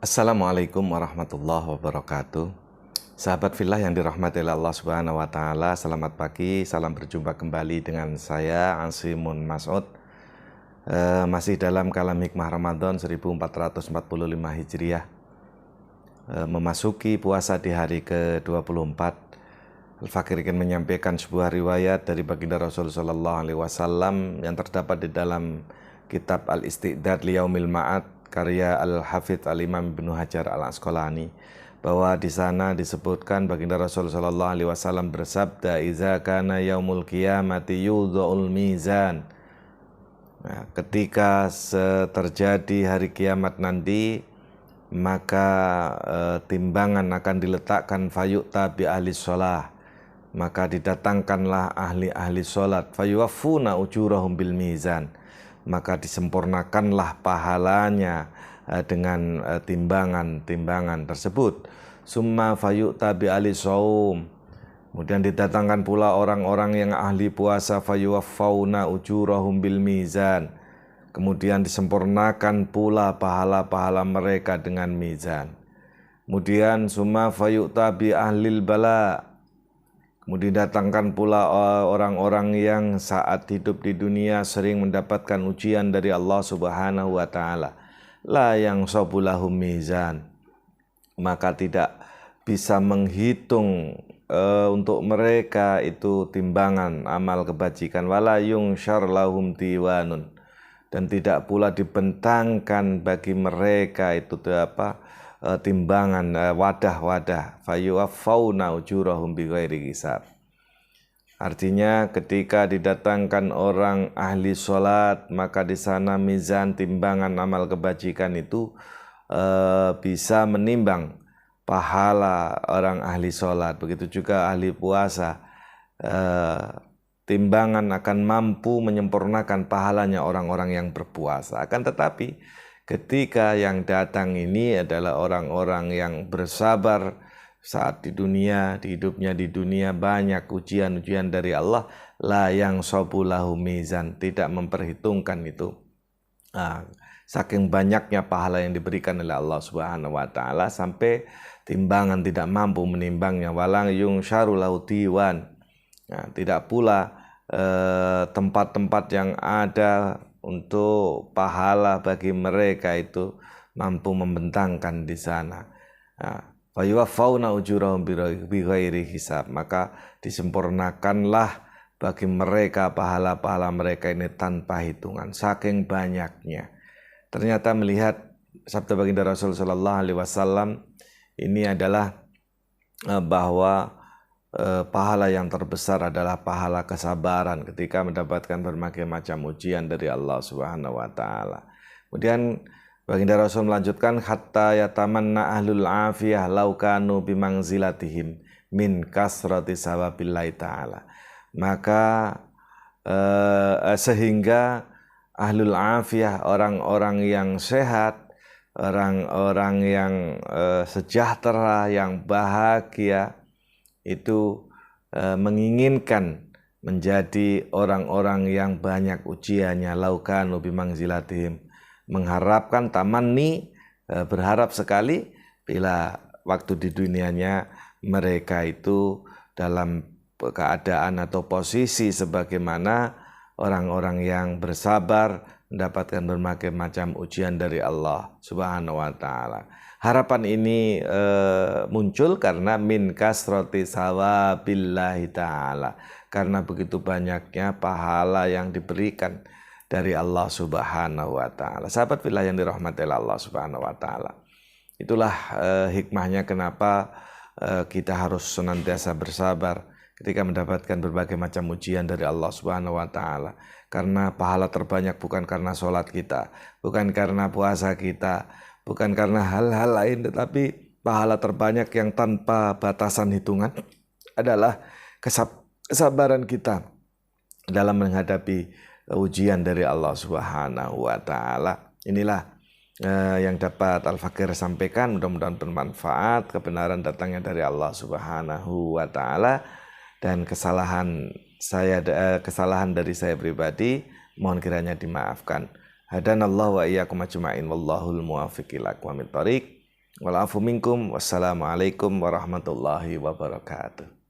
Assalamualaikum warahmatullahi wabarakatuh. Sahabat fillah yang dirahmati oleh Allah Subhanahu wa taala, selamat pagi, salam berjumpa kembali dengan saya Asimun Mas'ud. Masih dalam kalam hikmah Ramadan 1445 Hijriah. Memasuki puasa di hari ke-24. Al-Fakir ingin menyampaikan sebuah riwayat dari baginda Rasul sallallahu alaihi wasallam yang terdapat di dalam kitab Al-Isti'dad Liyaumil Ma'ad karya Al-Hafidz Al-Imam Ibnu Hajar Al-Asqalani, bahwa di sana disebutkan baginda Rasul sallallahu alaihi wasallam bersabda, "Iza kana yaumul qiyamati yudha'ul mizan." Nah, ketika terjadi hari kiamat nanti, maka timbangan akan diletakkan fayu'ta bi ahli sholah, maka didatangkanlah ahli-ahli sholat, fayuwaffuna ujurahum bil mizan, maka disempurnakanlah pahalanya dengan timbangan tersebut. Summa fayu'ta bi ahli shaum, kemudian didatangkan pula orang-orang yang ahli puasa, fayuwaffawna ujurahum bil mizan, kemudian disempurnakan pula pahala-pahala mereka dengan mizan. Kemudian summa fayu'ta bi ahlil bala, kemudian datangkan pula orang-orang yang saat hidup di dunia sering mendapatkan ujian dari Allah Subhanahu wa taala. La yang sabulahum mizan, maka tidak bisa menghitung untuk mereka itu timbangan amal kebajikan. Wala yungsyar lahum diwanun, dan tidak pula dibentangkan bagi mereka itu timbangan wadah-wadah, fayuwaffawna ujurahum bighairi hisab. Artinya ketika didatangkan orang ahli sholat, maka di sana mizan timbangan amal kebajikan itu bisa menimbang pahala orang ahli sholat. Begitu juga ahli puasa, timbangan akan mampu menyempurnakan pahalanya orang-orang yang berpuasa. Akan tetapi ketika yang datang ini adalah orang-orang yang bersabar saat di dunia, di hidupnya di dunia banyak ujian-ujian dari Allah, la yang sabulahu mizan, tidak memperhitungkan itu. Saking banyaknya pahala yang diberikan oleh Allah Subhanahu wa taala sampai timbangan tidak mampu menimbangnya. Walang yungsyaru lahu diwan. Tidak pula tempat-tempat yang ada untuk pahala bagi mereka itu mampu membentangkan di sana. Fayuwaffawna ujurahum bighairi hisab, maka disempurnakanlah bagi mereka pahala-pahala mereka ini tanpa hitungan, saking banyaknya. Ternyata melihat sabda baginda Rasul sallallahu alaihi wasallam ini adalah bahwa pahala yang terbesar adalah pahala kesabaran ketika mendapatkan berbagai macam ujian dari Allah Subhanahu wa taala. Kemudian baginda Rasul melanjutkan, hatta yatamanna ahlul afiyah law kanu bimangzilatihim min kasrati sawabillahi taala. Maka sehingga ahlul afiyah, orang-orang yang sehat, orang-orang yang sejahtera, yang bahagia, itu menginginkan menjadi orang-orang yang banyak ujiannya. Laukanu bimangzilatihim, mengharapkan, tamanni, berharap sekali bila waktu di dunianya mereka itu dalam keadaan atau posisi sebagaimana orang-orang yang bersabar mendapatkan berbagai macam ujian dari Allah Subhanahu wa taala. Harapan ini muncul karena min kasrati sawabillahi ta'ala, karena begitu banyaknya pahala yang diberikan dari Allah Subhanahu wa ta'ala. Sahabat fillah yang dirahmati Allah Subhanahu wa ta'ala, itulah hikmahnya kenapa kita harus senantiasa bersabar ketika mendapatkan berbagai macam ujian dari Allah Subhanahu wa ta'ala. Karena pahala terbanyak bukan karena sholat kita, bukan karena puasa kita, bukan karena hal-hal lain, tetapi pahala terbanyak yang tanpa batasan hitungan adalah kesabaran kita dalam menghadapi ujian dari Allah Subhanahu wa ta'ala. Inilah yang dapat Al-Fakir sampaikan, mudah-mudahan bermanfaat. Kebenaran datangnya dari Allah Subhanahu wa ta'ala, dan kesalahan dari saya pribadi mohon kiranya dimaafkan. Hadanallahu wa iyyakum ajma'in, wallahul muwaffiq ila aqwamit thoriq. Wal afu minkum. Wassalamualaikum warahmatullahi wabarakatuh.